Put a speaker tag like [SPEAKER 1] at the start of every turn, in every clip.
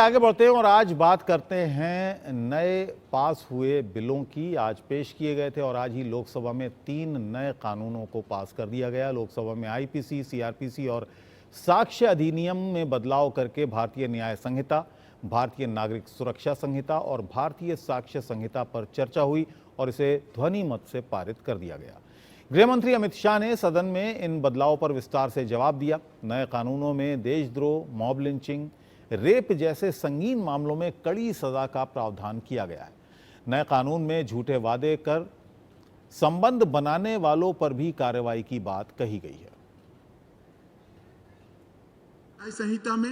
[SPEAKER 1] आगे बढ़ते हैं और आज बात करते हैं नए पास हुए बिलों की। आज पेश किए गए थे और आज ही लोकसभा में 3 नए कानूनों को पास कर दिया गया। लोकसभा में आईपीसी, सीआरपीसी और साक्ष्य अधिनियम में बदलाव करके भारतीय न्याय संहिता, भारतीय नागरिक सुरक्षा संहिता और भारतीय साक्ष्य संहिता पर चर्चा हुई और इसे ध्वनि मत से पारित कर दिया गया। गृह मंत्री अमित शाह ने सदन में इन बदलावों पर विस्तार से जवाब दिया। नए कानूनों में देशद्रोह, मॉब लिंचिंग, रेप जैसे संगीन मामलों में कड़ी सजा का प्रावधान किया गया है। नए कानून में झूठे वादे कर संबंध बनाने वालों पर भी कार्रवाई की बात कही गई है।
[SPEAKER 2] न्याय संहिता में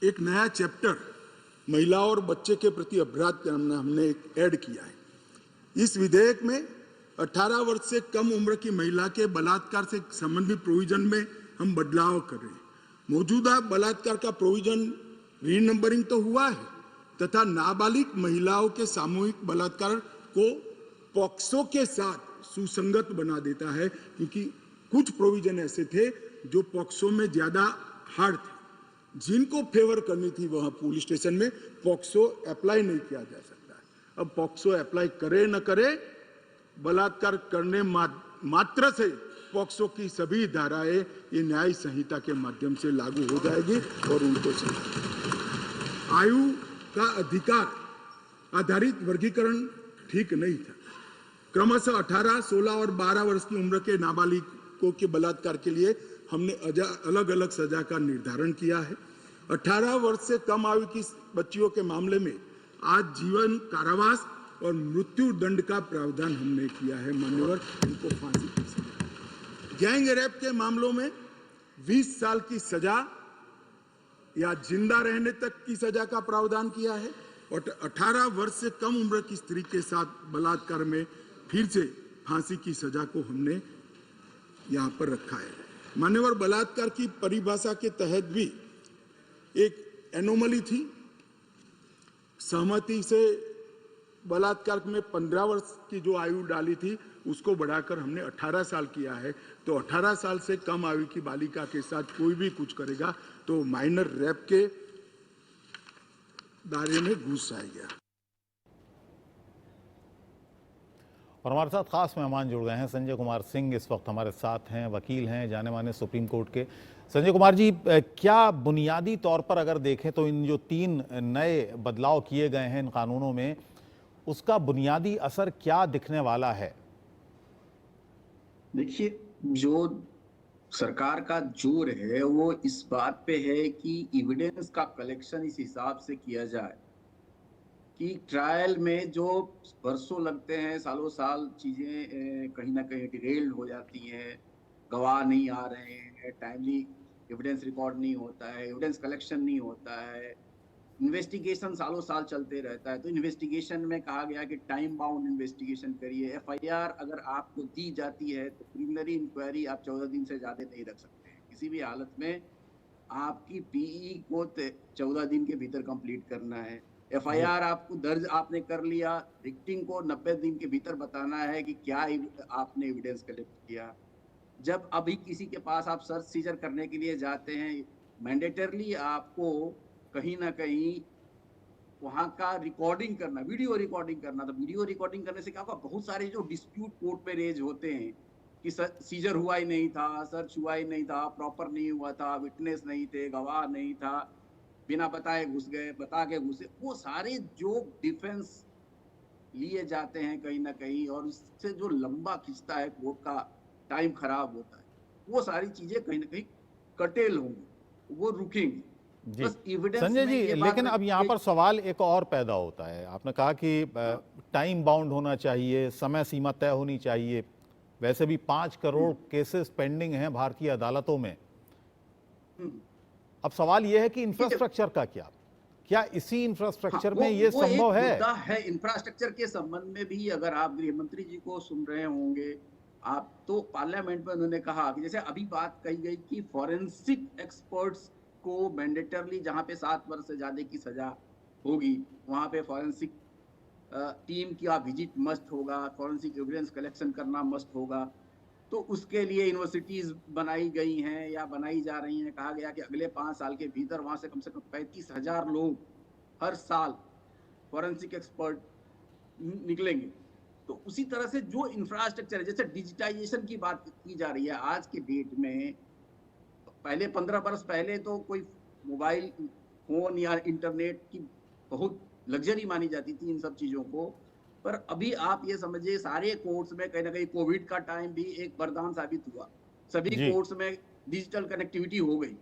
[SPEAKER 2] एक नया चैप्टर महिला और बच्चे के प्रति अपराध का हमने ऐड किया है। इस विधेयक में 18 वर्ष से कम उम्र की महिला के बलात्कार से संबंधित प्रोविजन में हम बदलाव कर रहे हैं। मौजूदा बलात्कार का प्रोविजन रीनंबरिंग तो हुआ है तथा नाबालिग महिलाओं के सामूहिक बलात्कार को पॉक्सो के साथ सुसंगत बना देता है, क्योंकि कुछ प्रोविजन ऐसे थे जो पॉक्सो में ज्यादा हार्ड थे, जिनको फेवर करनी थी वहां पुलिस स्टेशन में पॉक्सो अप्लाई नहीं किया जा सकता है। अब पॉक्सो अप्लाई करे न करे, बलात्कार करने मात्र से पॉक्सो की सभी धाराएं ये न्याय संहिता के माध्यम से लागू हो जाएगी और उनको आयु का अधिकार आधारित वर्गीकरण ठीक नहीं था। क्रमशः 18, 16 और 12 वर्ष की उम्र के नाबालिगों के बलात्कार के लिए हमने अलग अलग सजा का निर्धारण किया है। 18 वर्ष से कम आयु की बच्चियों के मामले में आज जीवन कारावास और मृत्यु दंड का प्रावधान हमने किया है। मान्यवर, इनको फांसी की सजा। गैंग रेप के मामलों में 20 साल की सजा या जिंदा रहने तक की सजा का प्रावधान किया है और 18 वर्ष से कम उम्र की स्त्री के साथ बलात्कार में फिर से फांसी की सजा को हमने यहां पर रखा है। मान्यवर, बलात्कार की परिभाषा के तहत भी एक एनोमली थी। सहमति से बलात्कार में 15 वर्ष की जो आयु डाली थी उसको बढ़ाकर हमने 18 साल किया है। तो 18 साल से कम आयु की बालिका के साथ कोई भी कुछ करेगा तो माइनर रेप के दायरे में घुस जाएगा।
[SPEAKER 1] और हमारे साथ खास मेहमान जुड़ गए हैं। संजय कुमार सिंह इस वक्त हमारे साथ हैं, वकील हैं, जाने माने सुप्रीम कोर्ट के। संजय कुमार जी, क्या बुनियादी तौर पर अगर देखें तो इन जो 3 नए बदलाव किए गए हैं इन कानूनों में, उसका बुनियादी असर क्या दिखने वाला है?
[SPEAKER 3] देखिए, जो सरकार का जोर है वो इस बात पे है कि एविडेंस का कलेक्शन इस हिसाब से किया जाए कि ट्रायल में जो वर्षों लगते हैं, सालों साल चीजें कहीं ना कहीं डिरेल्ड हो जाती हैं, गवाह नहीं आ रहे हैं, टाइमली एविडेंस रिकॉर्ड नहीं होता है, एविडेंस कलेक्शन नहीं होता है, इन्वेस्टिगेशन सालों साल चलते रहता है। तो इन्वेस्टिगेशन में कहा गया कि टाइम बाउंड इन्वेस्टिगेशन करिए। एफआईआर अगर आपको दी जाती है तो प्रिलिमिनरी इंक्वायरी आप 14 दिन से ज्यादा नहीं रख सकते हैं। किसी भी हालत में आपकी पीई को 14 दिन के भीतर कंप्लीट करना है। एफआईआर आपको दर्ज आपने कर लिया, विक्टिम को 90 दिन के भीतर बताना है कि क्या आपने एविडेंस कलेक्ट किया। जब अभी किसी के पास आप सर्च सीजर करने के लिए जाते हैं, मैंडेटरली आपको कहीं ना कहीं वहां का रिकॉर्डिंग करना, वीडियो रिकॉर्डिंग करना। तो वीडियो रिकॉर्डिंग करने से क्या होगा, बहुत सारे जो डिस्प्यूट कोर्ट पे रेज होते हैं कि सीजर हुआ ही नहीं था, सर्च हुआ ही नहीं था, प्रॉपर नहीं हुआ था, विटनेस नहीं थे, गवाह नहीं था, बिना बताए घुस गए, बता के घुसे, वो सारे जो डिफेंस लिए जाते हैं कहीं ना कहीं, और इससे जो लंबा खिंचता है कोर्ट का टाइम खराब होता है, वो सारी चीजें कहीं ना कहीं कटेल होंगी, वो रुकेंगी।
[SPEAKER 1] जी संजय जी, लेकिन अब यहाँ पर सवाल एक और पैदा होता है। आपने कहा कि टाइम बाउंड होना चाहिए, समय सीमा तय होनी चाहिए। वैसे भी 5 करोड़ केसेस पेंडिंग हैं भारतीय अदालतों में। अब सवाल यह है कि इंफ्रास्ट्रक्चर का क्या इसी इंफ्रास्ट्रक्चर में ये संभव है?
[SPEAKER 3] इंफ्रास्ट्रक्चर के संबंध में भी अगर आप गृह मंत्री जी को सुन रहे होंगे आप, तो पार्लियामेंट में उन्होंने कहा कि जैसे अभी बात कही गई कि फॉरेंसिक एक्सपर्ट्स को मैंडेटरली जहां पे 7 वर्ष से ज्यादा की सजा होगी वहां पे फॉरेंसिक टीम की विजिट मस्ट होगा, फॉरेंसिक एविडेंस कलेक्शन करना मस्ट होगा। तो उसके लिए यूनिवर्सिटीज बनाई गई हैं या बनाई जा रही हैं। कहा गया कि अगले 5 साल के भीतर वहां से कम 35,000 लोग हर साल फॉरेंसिक एक्सपर्ट निकलेंगे। तो उसी तरह से जो इंफ्रास्ट्रक्चर है, जैसे डिजिटाइजेशन की बात की जा रही है आज के डेट में, पहले 15 बरस पहले तो कोई मोबाइल फोन या इंटरनेट की बहुत लग्जरी मानी जाती थी इन सब चीजों को। पर अभी आप ये समझिए सारे कोर्ट्स में कहीं ना कहीं कोविड का टाइम भी एक वरदान साबित हुआ। सभी
[SPEAKER 1] जी।
[SPEAKER 3] कोर्ट्स में डिजिटल कनेक्टिविटी हो गई।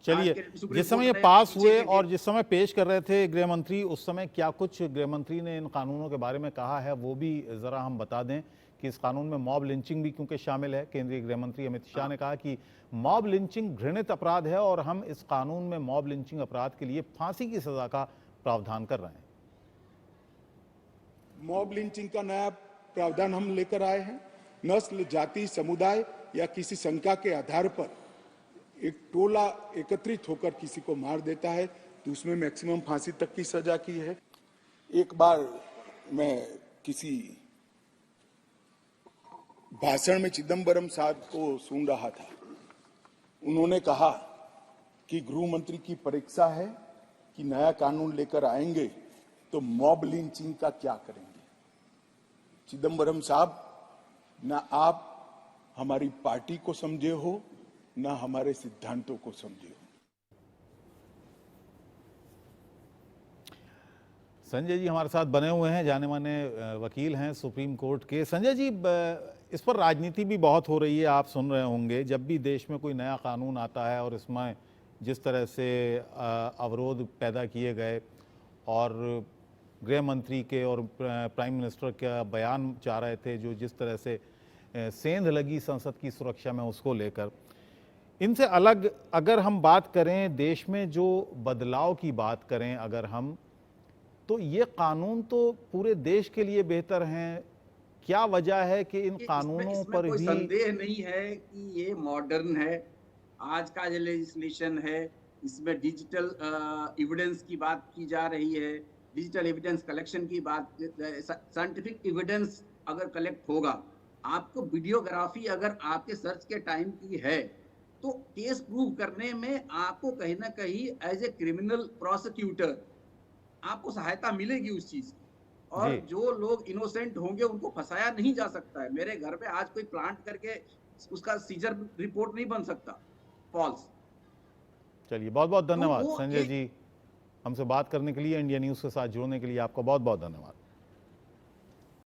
[SPEAKER 1] चलिए,
[SPEAKER 3] सुप्रीम
[SPEAKER 1] जिस समय
[SPEAKER 3] कोर्ट
[SPEAKER 1] ये
[SPEAKER 3] ने
[SPEAKER 1] पास
[SPEAKER 3] पीछे
[SPEAKER 1] हुए
[SPEAKER 3] के
[SPEAKER 1] और जिस समय पेश कर रहे थे गृह मंत्री, उस समय क्या कुछ गृह मंत्री ने इन कानूनों के बारे में कहा है वो भी जरा हम बता दें कि इस कानून में मॉब लिंचिंग भी क्योंकि शामिल है। केंद्रीय गृह मंत्री अमित शाह ने कहा कि मॉब लिंचिंग घृणित अपराध है और हम इस कानून में मॉब लिंचिंग अपराध के लिए फांसी की सजा का प्रावधान कर रहे हैं।
[SPEAKER 2] मॉब लिंचिंग का नया प्रावधान हम लेकर आए हैं। नस्ल, जाति, समुदाय या किसी शंका के आधार पर एक टोला एकत्रित होकर किसी को मार देता है तो उसमें मैक्सिमम फांसी तक की सजा की है। एक बार मैं किसी भाषण में चिदम्बरम साहब को सुन रहा था। उन्होंने कहा कि गृह मंत्री की परीक्षा है कि नया कानून लेकर आएंगे तो मॉब लिंचिंग का क्या करेंगे। चिदम्बरम साहब, ना आप हमारी पार्टी को समझे हो ना हमारे सिद्धांतों को समझे हो।
[SPEAKER 1] संजय जी हमारे साथ बने हुए हैं, जाने माने वकील हैं सुप्रीम कोर्ट के। संजय जी, इस पर राजनीति भी बहुत हो रही है, आप सुन रहे होंगे। जब भी देश में कोई नया कानून आता है और इसमें जिस तरह से अवरोध पैदा किए गए और गृह मंत्री के और प्राइम मिनिस्टर का बयान चाह रहे थे जो जिस तरह से सेंध लगी संसद की सुरक्षा में उसको लेकर, इनसे अलग अगर हम बात करें देश में जो बदलाव की बात करें अगर हम, तो ये कानून तो पूरे देश के लिए बेहतर हैं। क्या वजह है कि इन कानूनों पर
[SPEAKER 3] कोई
[SPEAKER 1] भी
[SPEAKER 3] संदेह नहीं है कि ये मॉडर्न है। आज का जो लेजिस्लेशन है इसमें डिजिटल एविडेंस की बात की जा रही है, डिजिटल एविडेंस कलेक्शन की बात, साइंटिफिक एविडेंस अगर कलेक्ट होगा, आपको वीडियोग्राफी अगर आपके सर्च के टाइम की है तो केस प्रूव करने में आपको कहीं ना कहीं एज ए क्रिमिनल प्रोसिक्यूटर आपको सहायता मिलेगी उस चीज की। और जो लोग इनोसेंट होंगे उनको फंसाया नहीं जा सकता है। मेरे घर पे आज कोई प्लांट करके उसका सीजर रिपोर्ट नहीं बन सकता फॉल्स।
[SPEAKER 1] चलिए, बहुत बहुत धन्यवाद
[SPEAKER 3] तो
[SPEAKER 1] संजय जी, हमसे बात करने के लिए, इंडिया न्यूज के साथ जुड़ने के लिए आपका बहुत बहुत धन्यवाद।